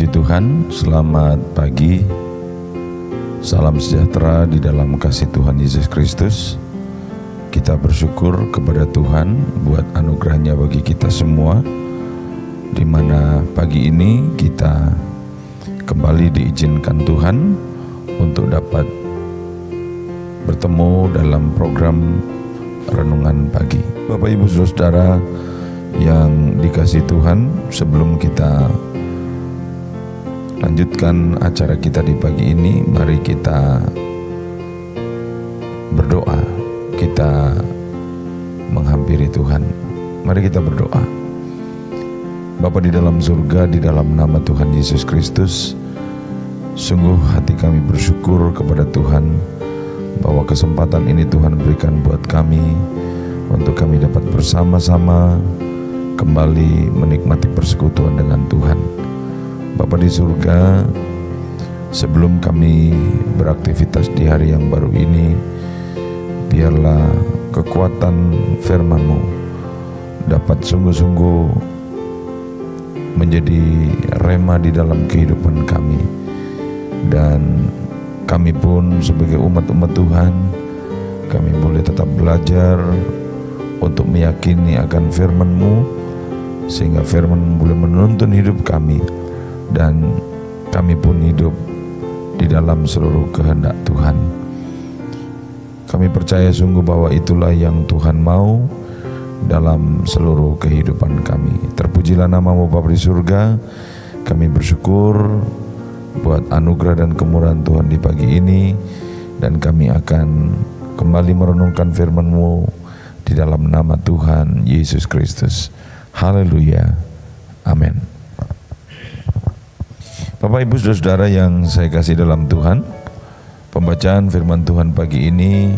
Puji Tuhan, selamat pagi. Salam sejahtera di dalam kasih Tuhan Yesus Kristus. Kita bersyukur kepada Tuhan buat anugerahnya bagi kita semua, di mana pagi ini kita kembali diizinkan Tuhan untuk dapat bertemu dalam program Renungan Pagi. Bapak Ibu Saudara yang dikasihi Tuhan, sebelum kita lanjutkan acara kita di pagi ini, mari kita berdoa. Kita menghampiri Tuhan. Mari kita berdoa. Bapa di dalam surga, di dalam nama Tuhan Yesus Kristus, sungguh hati kami bersyukur kepada Tuhan bahwa kesempatan ini Tuhan berikan buat kami untuk kami dapat bersama-sama kembali menikmati persekutuan dengan Tuhan. Bapa di surga, sebelum kami beraktivitas di hari yang baru ini, biarlah kekuatan firman-Mu dapat sungguh-sungguh menjadi rema di dalam kehidupan kami. Dan kami pun sebagai umat-umat Tuhan, kami boleh tetap belajar untuk meyakini akan firman-Mu, sehingga firman boleh menuntun hidup kami, dan kami pun hidup di dalam seluruh kehendak Tuhan. Kami percaya sungguh bahwa itulah yang Tuhan mau dalam seluruh kehidupan kami. Terpujilah nama-Mu Bapa di surga. Kami bersyukur buat anugerah dan kemurahan Tuhan di pagi ini, dan kami akan kembali merenungkan firman-Mu di dalam nama Tuhan Yesus Kristus. Haleluya. Amin. Bapak Ibu Saudara yang saya kasih dalam Tuhan, pembacaan firman Tuhan pagi ini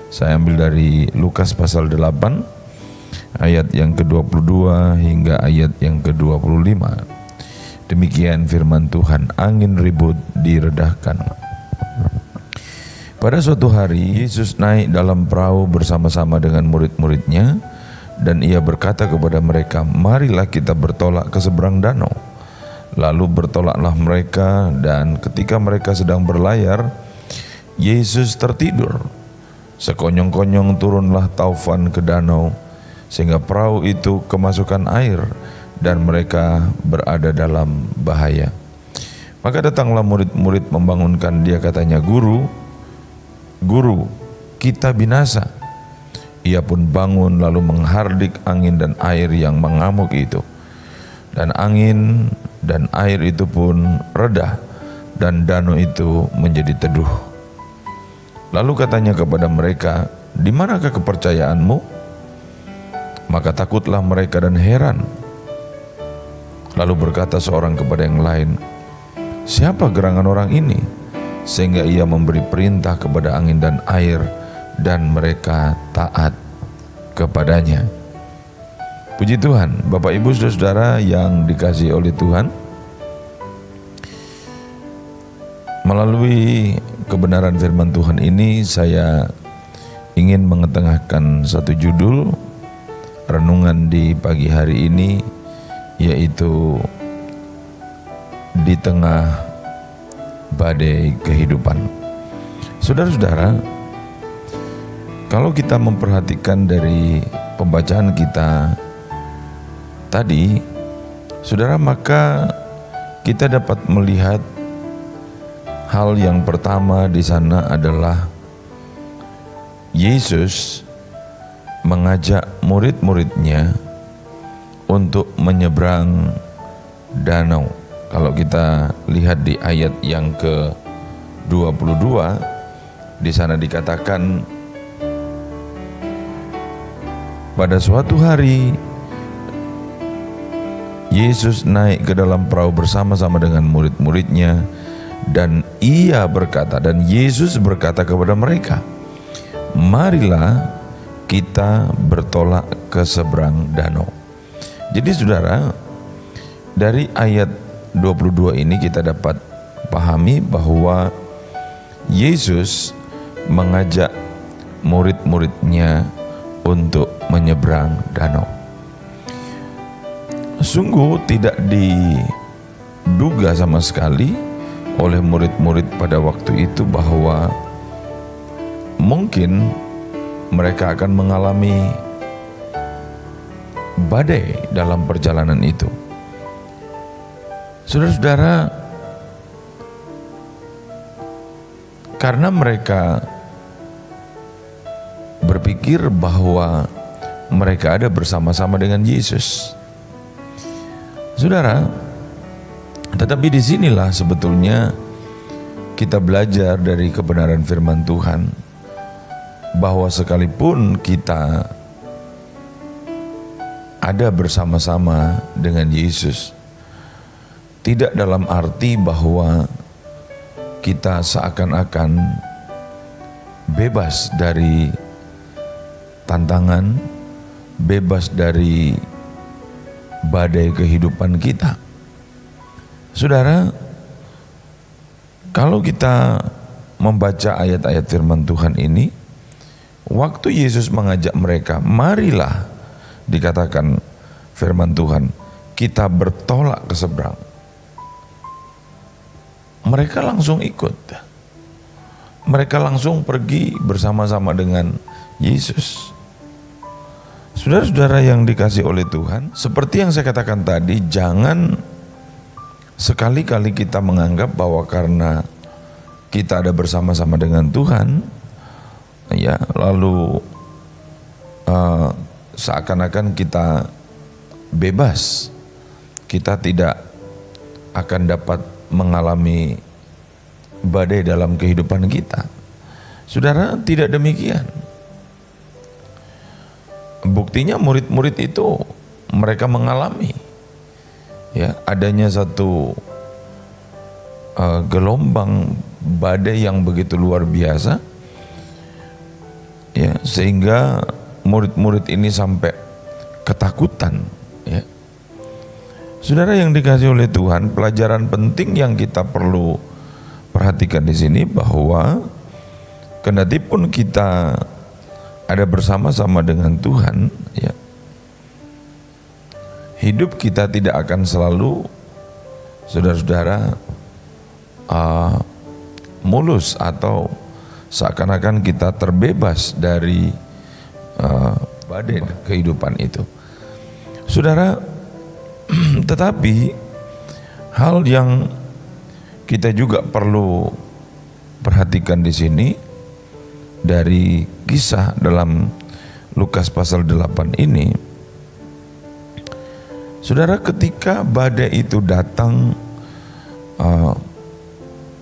saya ambil dari Lukas pasal 8 ayat yang ke-22 hingga ayat yang ke-25. Demikian firman Tuhan. Angin ribut diredahkan. Pada suatu hari Yesus naik dalam perahu bersama-sama dengan murid-muridnya, dan ia berkata kepada mereka, "Marilah kita bertolak ke seberang danau." Lalu bertolaklah mereka, dan ketika mereka sedang berlayar, Yesus tertidur. Sekonyong-konyong turunlah taufan ke danau, sehingga perahu itu kemasukan air, dan mereka berada dalam bahaya. Maka datanglah murid-murid membangunkan dia, katanya, Guru, kita binasa." Ia pun bangun lalu menghardik angin dan air yang mengamuk itu. Dan angin dan air itu pun reda, dan danau itu menjadi teduh. Lalu katanya kepada mereka, "Di manakah kepercayaanmu?" Maka takutlah mereka dan heran. Lalu berkata seorang kepada yang lain, "Siapa gerangan orang ini, sehingga ia memberi perintah kepada angin dan air, dan mereka taat kepadanya?" Puji Tuhan. Bapak Ibu Saudara yang dikasihi oleh Tuhan, melalui kebenaran firman Tuhan ini saya ingin mengetengahkan satu judul renungan di pagi hari ini, yaitu di tengah badai kehidupan. Saudara-saudara, kalau kita memperhatikan dari pembacaan kita tadi, saudara, maka kita dapat melihat hal yang pertama di sana adalah Yesus mengajak murid-muridnya untuk menyeberang danau. Kalau kita lihat di ayat yang ke-22, di sana dikatakan, pada suatu hari Yesus naik ke dalam perahu bersama-sama dengan murid-muridnya, dan Yesus berkata kepada mereka, "Marilah kita bertolak ke seberang danau." Jadi saudara, dari ayat 22 ini kita dapat pahami bahwa Yesus mengajak murid-muridnya untuk menyeberang danau. Sungguh tidak duga sama sekali oleh murid-murid pada waktu itu bahwa mungkin mereka akan mengalami badai dalam perjalanan itu. Saudara-saudara, karena mereka berpikir bahwa mereka ada bersama-sama dengan Yesus. Saudara, tetapi disinilah sebetulnya kita belajar dari kebenaran firman Tuhan, bahwa sekalipun kita ada bersama-sama dengan Yesus, tidak dalam arti bahwa kita seakan-akan bebas dari tantangan, bebas dari badai kehidupan kita. Saudara, kalau kita membaca ayat-ayat firman Tuhan ini, waktu Yesus mengajak mereka, marilah, dikatakan firman Tuhan, kita bertolak ke seberang. Mereka langsung ikut. Mereka langsung pergi bersama-sama dengan Yesus. Saudara-saudara yang dikasih oleh Tuhan, seperti yang saya katakan tadi, jangan sekali-kali kita menganggap bahwa karena kita ada bersama-sama dengan Tuhan, ya, lalu seakan-akan kita bebas, kita tidak akan dapat mengalami badai dalam kehidupan kita. Saudara, tidak demikian. Buktinya murid-murid itu mereka mengalami, ya, adanya satu gelombang badai yang begitu luar biasa, ya, sehingga murid-murid ini sampai ketakutan, ya. Saudara yang dikasih oleh Tuhan, pelajaran penting yang kita perlu perhatikan di sini bahwa kendati pun kita ada bersama-sama dengan Tuhan, ya, hidup kita tidak akan selalu, saudara-saudara, mulus atau seakan-akan kita terbebas dari badai kehidupan itu. Saudara, tetapi hal yang kita juga perlu perhatikan di sini dari kisah dalam Lukas pasal 8 ini, saudara, ketika badai itu datang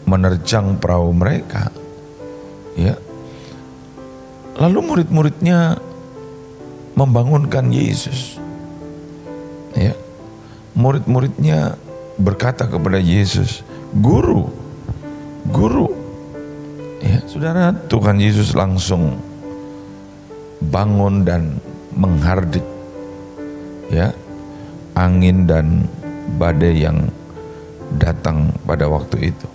menerjang perahu mereka, ya, lalu murid-muridnya membangunkan Yesus, ya. Murid-muridnya berkata kepada Yesus, "Guru, Guru." Ya, saudara, Tuhan Yesus langsung bangun dan menghardik, ya, angin dan badai yang datang pada waktu itu.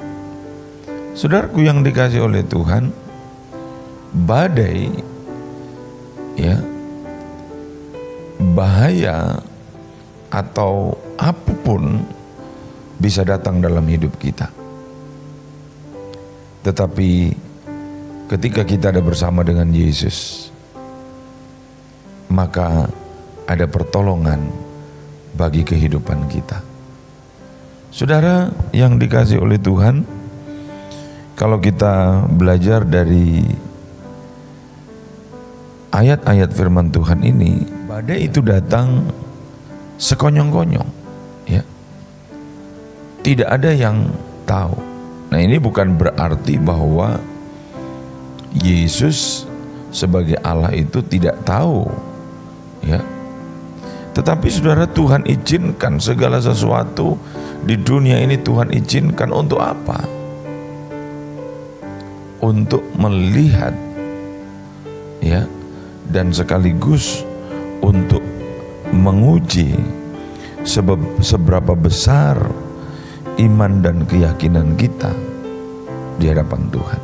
Saudaraku yang dikasih oleh Tuhan, badai, ya, bahaya atau apapun bisa datang dalam hidup kita. Tetapi ketika kita ada bersama dengan Yesus, maka ada pertolongan bagi kehidupan kita. Saudara yang dikasih oleh Tuhan, kalau kita belajar dari ayat-ayat firman Tuhan ini, badai itu datang sekonyong-konyong, ya. Tidak ada yang tahu. Nah, ini bukan berarti bahwa Yesus sebagai Allah itu tidak tahu, ya. Tetapi saudara, Tuhan izinkan segala sesuatu di dunia ini, Tuhan izinkan untuk apa? Untuk melihat, ya, dan sekaligus untuk menguji seberapa besar iman dan keyakinan kita di hadapan Tuhan.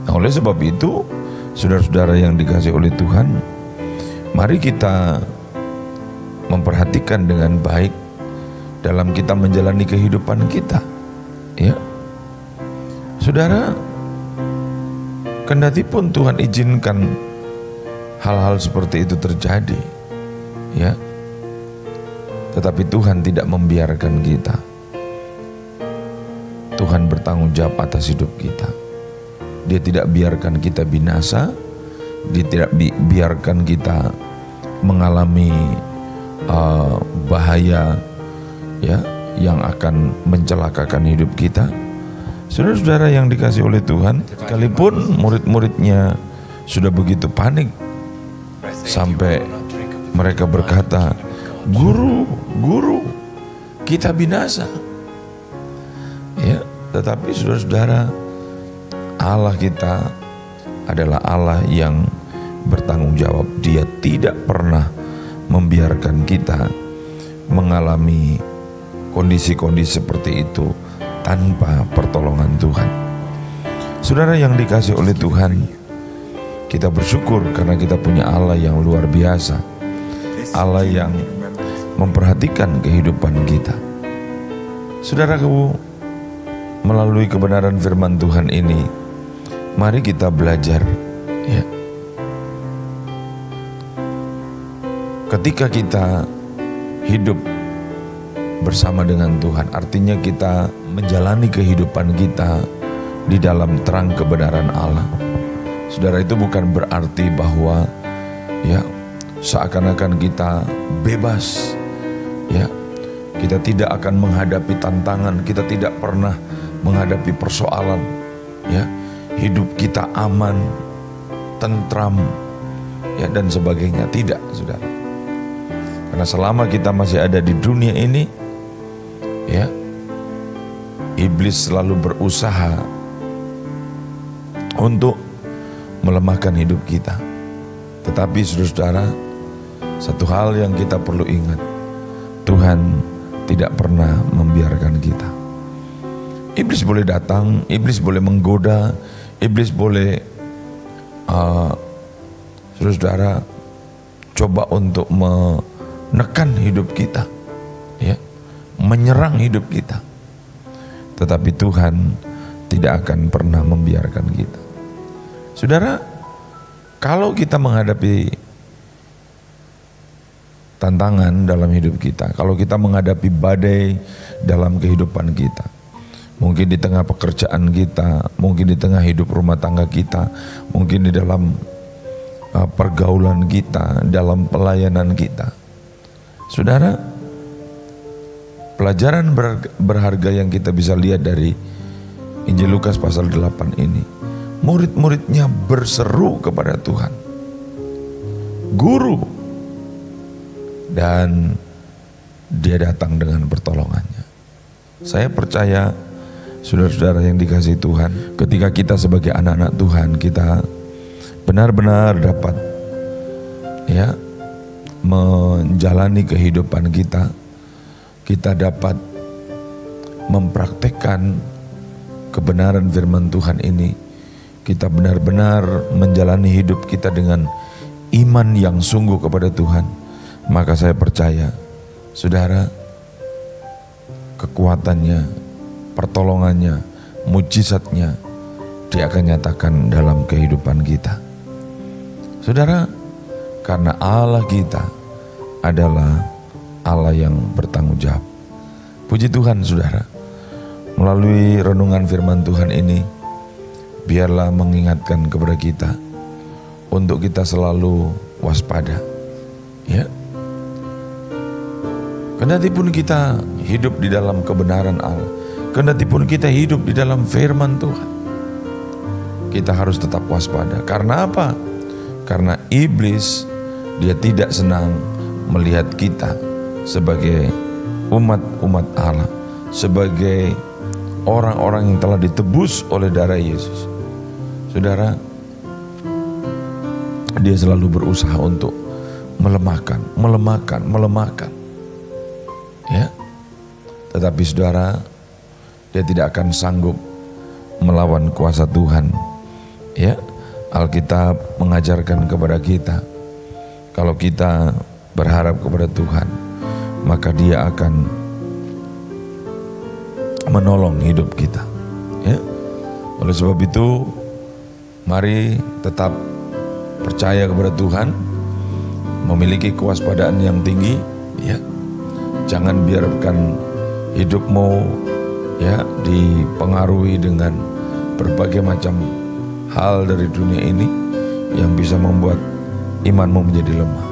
Nah, oleh sebab itu, saudara-saudara yang dikasih oleh Tuhan, mari kita memperhatikan dengan baik dalam kita menjalani kehidupan kita. Ya, saudara, kendati pun Tuhan izinkan hal-hal seperti itu terjadi, ya, tetapi Tuhan tidak membiarkan kita. Tuhan bertanggung jawab atas hidup kita. Dia tidak biarkan kita binasa, dia tidak biarkan kita mengalami bahaya, ya, yang akan mencelakakan hidup kita. Saudara-saudara yang dikasih oleh Tuhan, sekalipun murid-muridnya sudah begitu panik sampai mereka berkata, "Guru, guru, kita binasa." Ya, tetapi saudara-saudara, Allah kita adalah Allah yang bertanggung jawab. Dia tidak pernah membiarkan kita mengalami kondisi-kondisi seperti itu tanpa pertolongan Tuhan. Saudara yang dikasih oleh Tuhan, kita bersyukur karena kita punya Allah yang luar biasa, Allah yang memperhatikan kehidupan kita. Saudaraku, melalui kebenaran firman Tuhan ini, mari kita belajar, ya. Ketika kita hidup bersama dengan Tuhan, artinya kita menjalani kehidupan kita di dalam terang kebenaran Allah. Saudara, itu bukan berarti bahwa, ya, seakan-akan kita bebas, ya, kita tidak akan menghadapi tantangan, kita tidak pernah menghadapi persoalan, ya, hidup kita aman, tentram, ya, dan sebagainya. Tidak, saudara. Karena selama kita masih ada di dunia ini, ya, iblis selalu berusaha untuk melemahkan hidup kita. Tetapi saudara-saudara, satu hal yang kita perlu ingat, Tuhan tidak pernah membiarkan kita. Iblis boleh datang, iblis boleh menggoda, iblis boleh saudara-saudara coba untuk menekan hidup kita, ya, menyerang hidup kita. Tetapi Tuhan tidak akan pernah membiarkan kita. Saudara, kalau kita menghadapi tantangan dalam hidup kita, kalau kita menghadapi badai dalam kehidupan kita, mungkin di tengah pekerjaan kita, mungkin di tengah hidup rumah tangga kita, mungkin di dalam pergaulan kita, dalam pelayanan kita. Saudara, pelajaran berharga yang kita bisa lihat dari Injil Lukas pasal 8 ini, murid-muridnya berseru kepada Tuhan, "Guru," dan dia datang dengan pertolongannya. Saya percaya, saudara-saudara yang dikasihi Tuhan, ketika kita sebagai anak-anak Tuhan, kita benar-benar dapat, ya, menjalani kehidupan kita, kita dapat mempraktekkan kebenaran firman Tuhan ini, kita benar-benar menjalani hidup kita dengan iman yang sungguh kepada Tuhan, maka saya percaya, saudara, kekuatannya, pertolongannya, mujizatnya, dia akan nyatakan dalam kehidupan kita. Saudara, karena Allah kita adalah Allah yang bertanggung jawab. Puji Tuhan, saudara, melalui renungan firman Tuhan ini, biarlah mengingatkan kepada kita untuk kita selalu waspada, ya. Kendati pun kita hidup di dalam kebenaran Allah, kendati pun kita hidup di dalam firman Tuhan, kita harus tetap waspada. Karena apa? Karena iblis, dia tidak senang melihat kita sebagai umat-umat Allah, sebagai orang-orang yang telah ditebus oleh darah Yesus. Saudara, dia selalu berusaha untuk melemahkan. Ya. Tetapi saudara, dia tidak akan sanggup melawan kuasa Tuhan. Ya. Alkitab mengajarkan kepada kita, kalau kita berharap kepada Tuhan, maka dia akan menolong hidup kita. Ya. Oleh sebab itu, mari tetap percaya kepada Tuhan, memiliki kewaspadaan yang tinggi. Ya. Jangan biarkan hidupmu ya dipengaruhi dengan berbagai macam hal dari dunia ini yang bisa membuat imanmu menjadi lemah.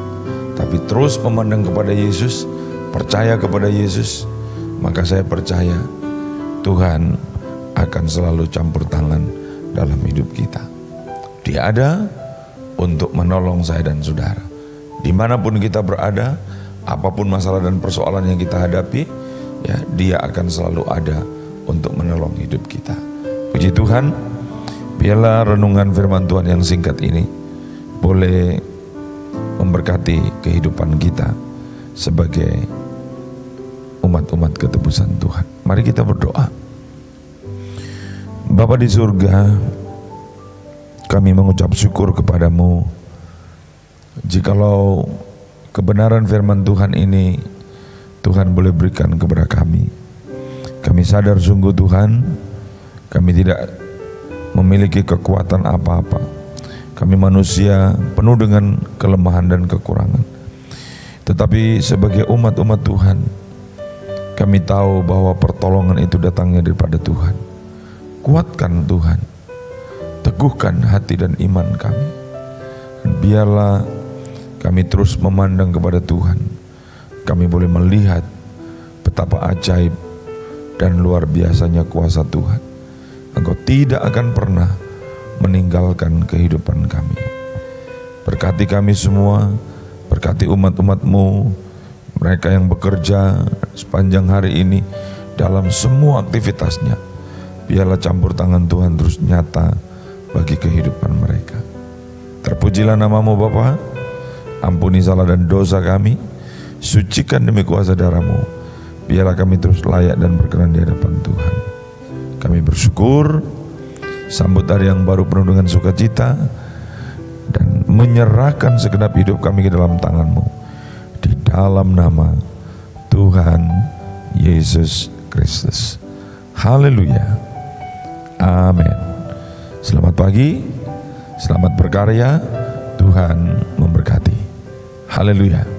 Tapi terus memandang kepada Yesus, percaya kepada Yesus, maka saya percaya Tuhan akan selalu campur tangan dalam hidup kita. Dia ada untuk menolong saya dan saudara. Dimanapun kita berada, apapun masalah dan persoalan yang kita hadapi, ya, Dia akan selalu ada untuk menolong hidup kita. Puji Tuhan, biarlah renungan firman Tuhan yang singkat ini boleh memberkati kehidupan kita sebagai umat-umat ketebusan Tuhan. Mari kita berdoa. Bapa di surga, kami mengucap syukur kepadamu jikalau kebenaran firman Tuhan ini Tuhan boleh berikan kepada kami. Kami sadar sungguh Tuhan, kami tidak memiliki kekuatan apa-apa. Kami manusia penuh dengan kelemahan dan kekurangan. Tetapi sebagai umat-umat Tuhan, kami tahu bahwa pertolongan itu datangnya daripada Tuhan. Kuatkan Tuhan, teguhkan hati dan iman kami. Dan biarlah kami terus memandang kepada Tuhan. Kami boleh melihat betapa ajaib dan luar biasanya kuasa Tuhan. Engkau tidak akan pernah meninggalkan kehidupan kami. Berkati kami semua, berkati umat-umat-Mu, mereka yang bekerja sepanjang hari ini dalam semua aktivitasnya. Biarlah campur tangan Tuhan terus nyata bagi kehidupan mereka. Terpujilah nama-Mu Bapa, ampuni salah dan dosa kami, sucikan demi kuasa darah-Mu. Biarlah kami terus layak dan berkenan di hadapan Tuhan. Kami bersyukur, sambut hari yang baru penuh dengan sukacita, dan menyerahkan segenap hidup kami ke dalam tangan-Mu. Di dalam nama Tuhan Yesus Kristus. Haleluya. Amin. Selamat pagi, selamat berkarya, Tuhan memberkati. Haleluya.